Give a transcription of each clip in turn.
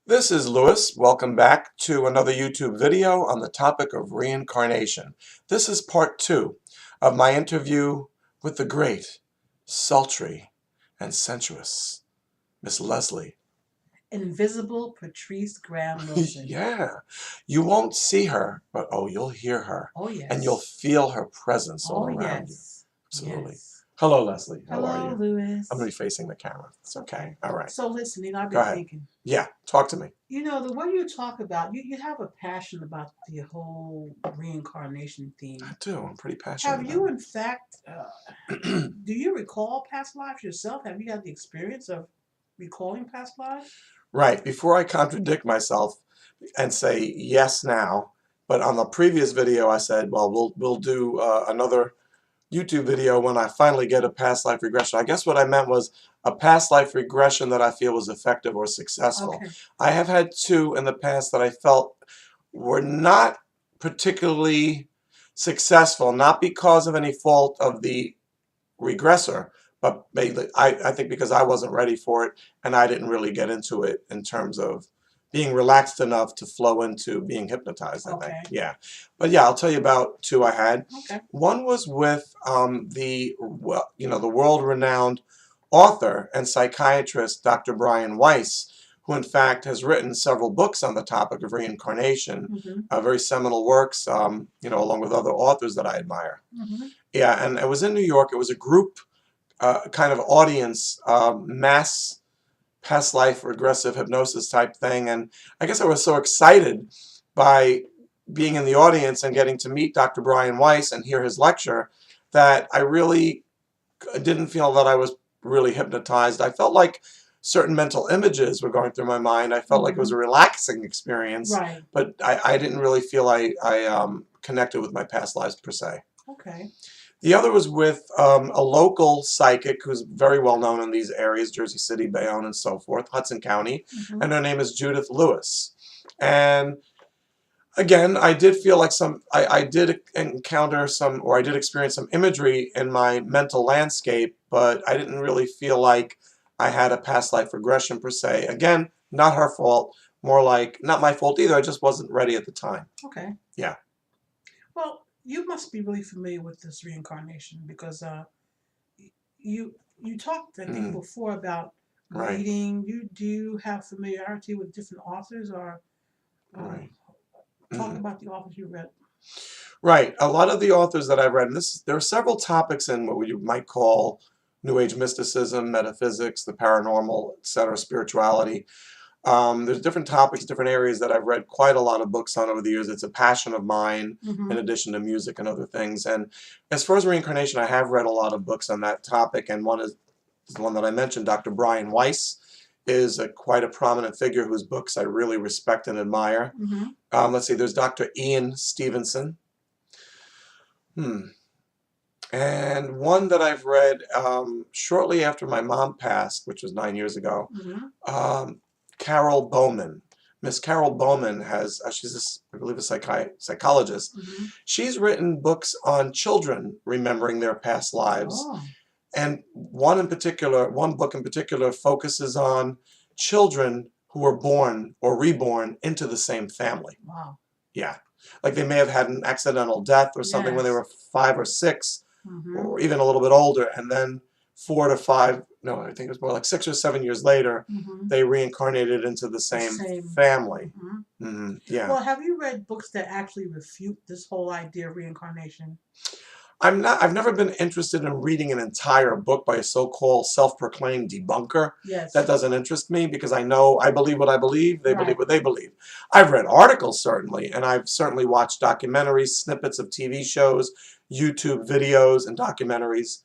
This is Lewis. Welcome back to another YouTube video on the topic of reincarnation. This is part 2 of my interview with the great, sultry, and sensuous Miss Leslie. Invisible Patrice Graham Wilson. Yeah. You won't see her, but you'll hear her. Oh, yes. And you'll feel her presence all around you. Absolutely. Yes. Hello, Leslie. How are Hello, you? Lewis. I'm going to be facing the camera. It's okay. All right. So listen, I've Go been ahead. thinking. Yeah, talk to me. The way you talk about, you have a passion about the whole reincarnation theme. I do. I'm pretty passionate Have you, in fact, do you recall past lives yourself? Have you had the experience of recalling past lives? Right. Before I contradict myself and say yes now, but on the previous video I said, well, we'll do another YouTube video when I finally get a past life regression. I guess what I meant was a past life regression that I feel was effective or successful. Okay. I have had 2 in the past that I felt were not particularly successful, not because of any fault of the regressor, but mainly, I think because I wasn't ready for it and I didn't really get into it in terms of being relaxed enough to flow into being hypnotized, I think. Yeah. But yeah, I'll tell you about 2 I had. Okay. One was with the world-renowned author and psychiatrist, Dr. Brian Weiss, who in fact has written several books on the topic of reincarnation, very seminal works, along with other authors that I admire. Yeah, and it was in New York. It was a group kind of audience, mass past life regressive hypnosis type thing. And I guess I was so excited by being in the audience and getting to meet Dr. Brian Weiss and hear his lecture that I really didn't feel that I was really hypnotized. I felt like certain mental images were going through my mind. I felt like it was a relaxing experience, Right. but I didn't really feel I connected with my past lives per se. Okay. The other was with a local psychic who's very well known in these areas, Jersey City, Bayonne, and so forth, Hudson County, and her name is Judith Lewis. And again, I did feel like I did encounter some, or I did experience some imagery in my mental landscape, but I didn't really feel like I had a past life regression per se. Again, not her fault, more like not my fault either. I just wasn't ready at the time. Okay. Yeah. Well, you must be really familiar with this reincarnation because you talked, I think, before about reading. Do you have familiarity with different authors, or talk about the authors you read? Right. A lot of the authors that I've read, and there are several topics in what you might call New Age mysticism, metaphysics, the paranormal, etc., spirituality. There's different topics, different areas that I've read quite a lot of books on over the years. It's a passion of mine, in addition to music and other things. And as far as reincarnation, I have read a lot of books on that topic, and one is the one that I mentioned, Dr. Brian Weiss is quite a prominent figure whose books I really respect and admire. Let's see, there's Dr. Ian Stevenson. And one that I've read shortly after my mom passed, which was 9 years ago, Carol Bowman. Miss Carol Bowman has, she's, I believe, a psychologist. She's written books on children remembering their past lives. And one book in particular focuses on children who were born or reborn into the same family. Wow. Yeah. Like they may have had an accidental death or something when they were 5 or 6, or even a little bit older, and then 4 to 5, no, I think it was more like 6 or 7 years later, they reincarnated into the same family. Yeah. Well, have you read books that actually refute this whole idea of reincarnation? I've never been interested in reading an entire book by a so-called self-proclaimed debunker. Yes. That doesn't interest me because I know I believe what I believe, they believe what they believe. I've read articles, certainly, and I've certainly watched documentaries, snippets of TV shows, YouTube videos, and documentaries.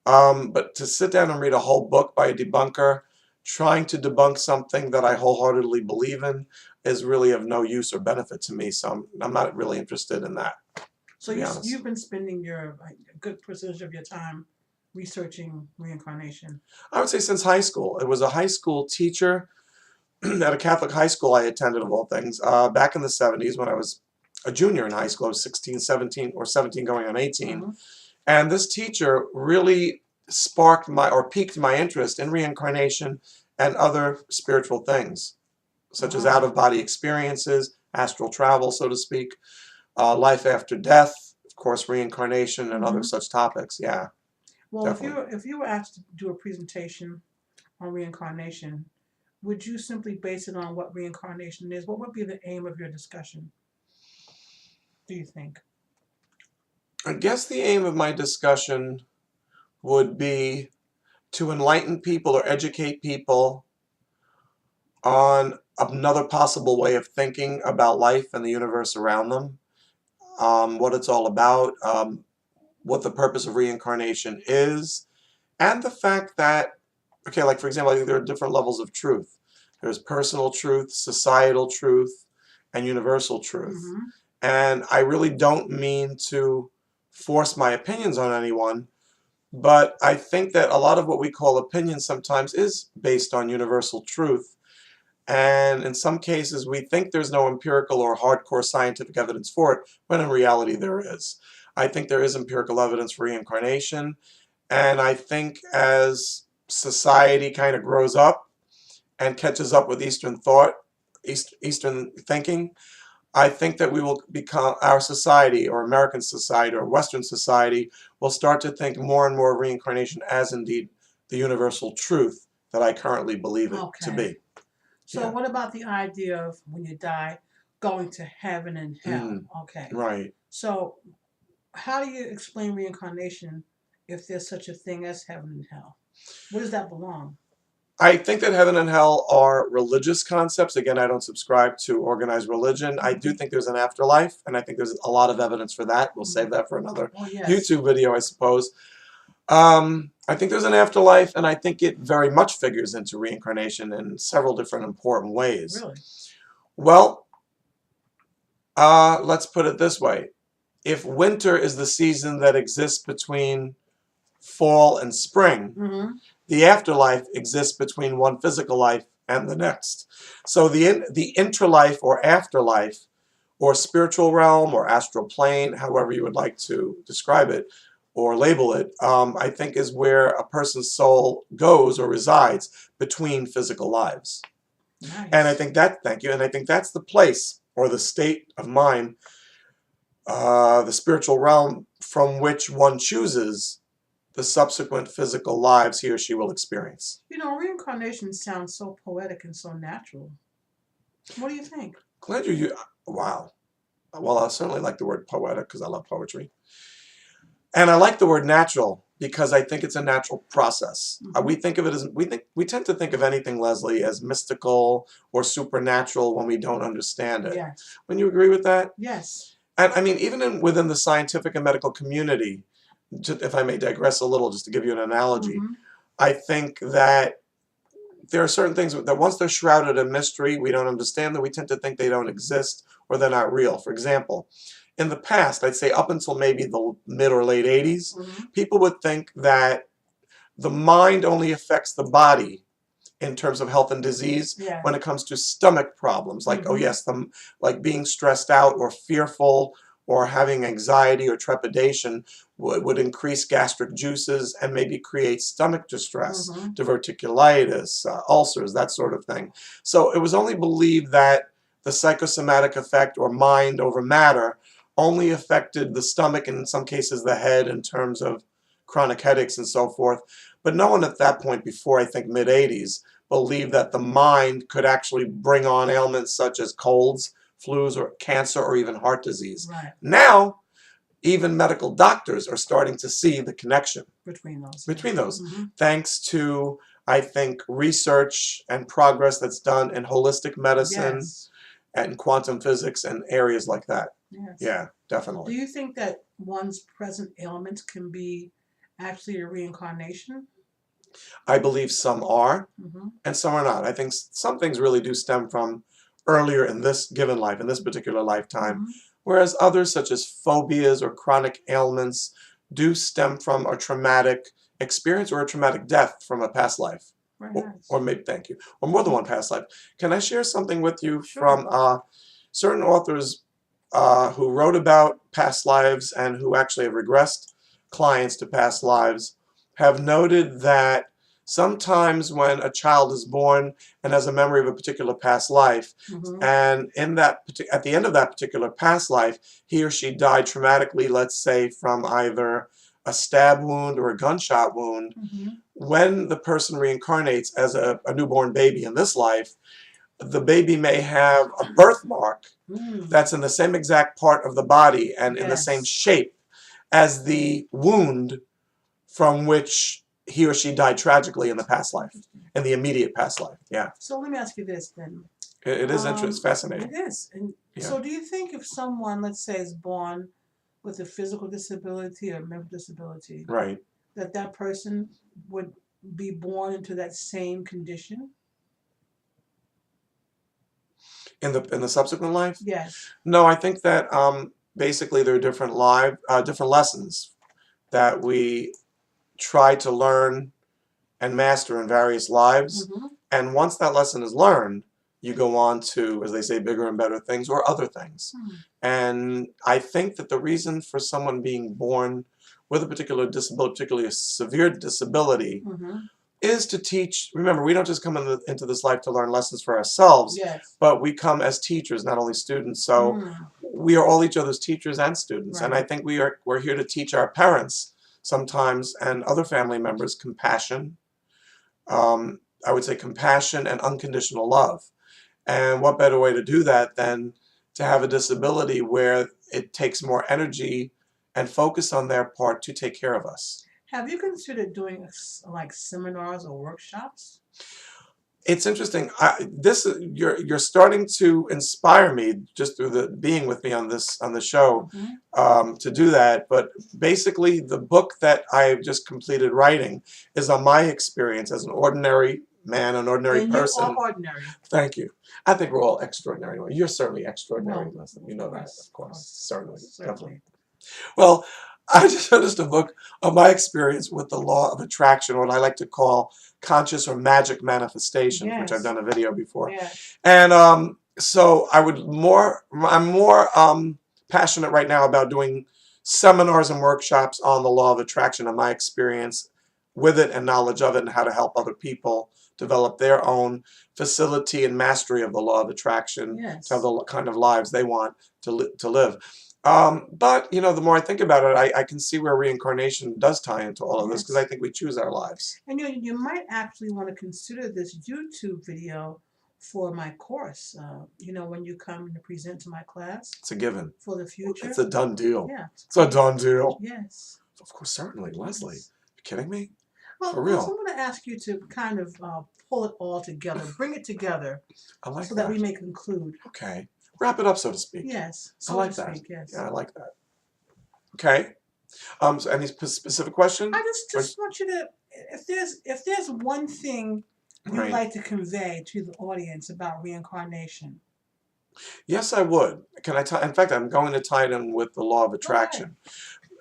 But to sit down and read a whole book by a debunker, trying to debunk something that I wholeheartedly believe in, is really of no use or benefit to me, so I'm not really interested in that. So you've been spending a good percentage of your time researching reincarnation? I would say since high school. It was a high school teacher at a Catholic high school I attended, of all things, back in the 70s when I was a junior in high school. I was 16, 17, or 17 going on 18. And this teacher really sparked piqued my interest in reincarnation and other spiritual things. such as Wow. out-of-body experiences, astral travel, so to speak, life after death, of course, reincarnation, and other such topics. Yeah, Well, definitely. if you were asked to do a presentation on reincarnation, would you simply base it on what reincarnation is? What would be the aim of your discussion, do you think? I guess the aim of my discussion would be to enlighten people or educate people on another possible way of thinking about life and the universe around them, what it's all about, what the purpose of reincarnation is, and the fact that, okay, like for example, I think there are different levels of truth. There's personal truth, societal truth, and universal truth. Mm-hmm. And I really don't mean to force my opinions on anyone, but I think that a lot of what we call opinion sometimes is based on universal truth. And in some cases, we think there's no empirical or hardcore scientific evidence for it, when in reality there is. I think there is empirical evidence for reincarnation. And I think as society kind of grows up and catches up with Eastern thought, Eastern thinking, I think that we will become, our society or American society or Western society will start to think more and more of reincarnation as indeed the universal truth that I currently believe it to Okay. be. So, Yeah. what about the idea of when you die, going to heaven and hell? Okay. Right. So, how do you explain reincarnation if there's such a thing as heaven and hell? Where does that belong? I think that heaven and hell are religious concepts. Again, I don't subscribe to organized religion. I do think there's an afterlife, and I think there's a lot of evidence for that. We'll save that for another Oh, yes. YouTube video, I suppose. I think there's an afterlife, and I think it very much figures into reincarnation in several different important ways. Really? Well, let's put it this way. If winter is the season that exists between fall and spring, the afterlife exists between one physical life and the next. So the interlife or afterlife or spiritual realm or astral plane, however you would like to describe it or label it, I think is where a person's soul goes or resides between physical lives. Nice. And I think that, thank you, and I think that's the place or the state of mind, the spiritual realm from which one chooses the subsequent physical lives he or she will experience. You know, reincarnation sounds so poetic and so natural. What do you think? Glad you, wow. Well, I certainly like the word poetic because I love poetry. And I like the word natural because I think it's a natural process. We think of it as, we tend to think of anything, Leslie, as mystical or supernatural when we don't understand it. Yes. Wouldn't you agree with that? Yes. And I mean, even within the scientific and medical community, if I may digress a little, just to give you an analogy, I think that there are certain things that once they're shrouded in mystery, we don't understand them, we tend to think they don't exist or they're not real. For example, in the past, I'd say up until maybe the mid or late 80s, people would think that the mind only affects the body in terms of health and disease when it comes to stomach problems, like, oh yes, like being stressed out or fearful or having anxiety or trepidation would increase gastric juices and maybe create stomach distress, diverticulitis, ulcers, that sort of thing. So it was only believed that the psychosomatic effect or mind over matter only affected the stomach and in some cases the head in terms of chronic headaches and so forth. But no one at that point, before I think mid-80s, believed that the mind could actually bring on ailments such as colds, flus, or cancer, or even heart disease. Now, even medical doctors are starting to see the connection between those. Thanks to, I think, research and progress that's done in holistic medicine and quantum physics and areas like that. Yeah, definitely. Do you think that one's present ailments can be actually a reincarnation? I believe some are, and some are not. I think some things really do stem from earlier in this given life, in this particular lifetime, whereas others, such as phobias or chronic ailments, do stem from a traumatic experience or a traumatic death from a past life. Or maybe, thank you, or more than one past life. Can I share something with you from certain authors who wrote about past lives and who actually have regressed clients to past lives, have noted that sometimes when a child is born and has a memory of a particular past life, and at the end of that particular past life, he or she died traumatically, let's say from either a stab wound or a gunshot wound, when the person reincarnates as a newborn baby in this life, the baby may have a birthmark that's in the same exact part of the body and in the same shape as the wound from which he or she died tragically in the past life, in the immediate past life. Yeah. So let me ask you this then. It is interesting. It's fascinating. It is. And so do you think if someone, let's say, is born with a physical disability or mental disability, right, that person would be born into that same condition? In the subsequent life? Yes. No, I think that basically there are different lessons that we try to learn and master in various lives. And once that lesson is learned, you go on to, as they say, bigger and better things or other things. And I think that the reason for someone being born with a particular disability, particularly a severe disability, is to teach. Remember, we don't just come into this life to learn lessons for ourselves, but we come as teachers, not only students. So we are all each other's teachers and students. And I think we're here to teach our parents sometimes and other family members compassion. I would say compassion and unconditional love. And what better way to do that than to have a disability where it takes more energy and focus on their part to take care of us. Have you considered doing like seminars or workshops? It's interesting. You're starting to inspire me just through the being with me on the show to do that. But basically, the book that I've just completed writing is on my experience as an ordinary man, an ordinary person. You are ordinary. Thank you. I think we're all extraordinary. You're certainly extraordinary, Leslie. You know that, of course. Certainly. Definitely. Well, I just finished a book of my experience with the law of attraction, what I like to call conscious or magic manifestation, which I've done a video before. And so I'm more passionate right now about doing seminars and workshops on the law of attraction and my experience with it and knowledge of it and how to help other people develop their own facility and mastery of the law of attraction to have the kind of lives they want to live. But, you know, the more I think about it, I can see where reincarnation does tie into all of this because I think we choose our lives. And you might actually want to consider this YouTube video for my course. You know, when you come to present to my class. It's a given. For the future. It's a done deal. Yeah. It's a done deal. Yes. Of course, certainly, Leslie. Are you kidding me? Well, for real. So I'm going to ask you to kind of pull it all together, bring it together, I like so that we may conclude. Okay. Wrap it up, so to speak. Yes. I like that. Yeah, I like that. Okay. So any specific question? I just want you to, if there's one thing you'd like to convey to the audience about reincarnation. Yes, I would. In fact, I'm going to tie it in with the law of attraction.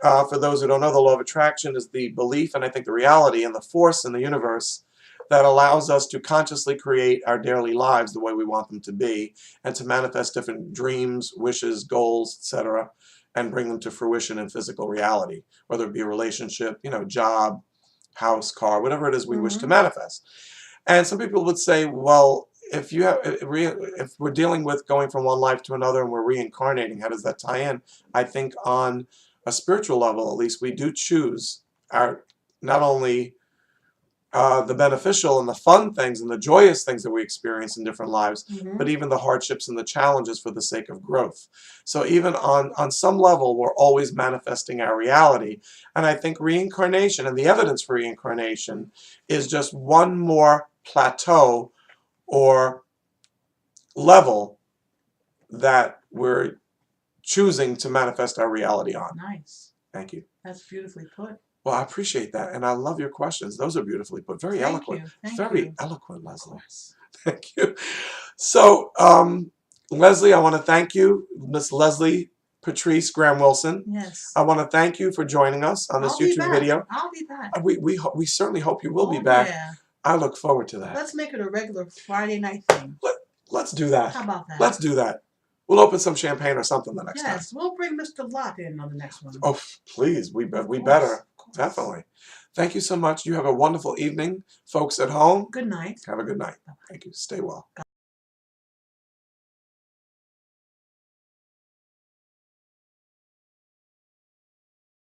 For those who don't know, the law of attraction is the belief and I think the reality and the force in the universe that allows us to consciously create our daily lives the way we want them to be and to manifest different dreams, wishes, goals, etc., and bring them to fruition in physical reality, whether it be a relationship, you know, job, house, car, whatever it is we wish to manifest. And some people would say, well, if we're dealing with going from one life to another and we're reincarnating, how does that tie in? I think on a spiritual level, at least, we do choose our not only the beneficial and the fun things and the joyous things that we experience in different lives, but even the hardships and the challenges for the sake of growth. So even on some level, we're always manifesting our reality. And I think reincarnation and the evidence for reincarnation is just one more plateau or level that we're choosing to manifest our reality on. Nice. Thank you. That's beautifully put. Well, I appreciate that, and I love your questions. Those are beautifully put. Very eloquent. Very eloquent, Leslie. Thank you. So, Leslie, I want to thank you, Miss Leslie Patrice Graham-Wilson. Yes. I want to thank you for joining us on this YouTube video. I'll be back. We certainly hope you will be back. Yeah. I look forward to that. Let's make it a regular Friday night thing. Let's do that. How about that? Let's do that. We'll open some champagne or something the next time. Yes, we'll bring Mr. Lott in on the next one. Oh, please, we better. Of course. Definitely. Thank you so much. You have a wonderful evening. Folks at home, Good night. have a good night. Thank you. Stay well.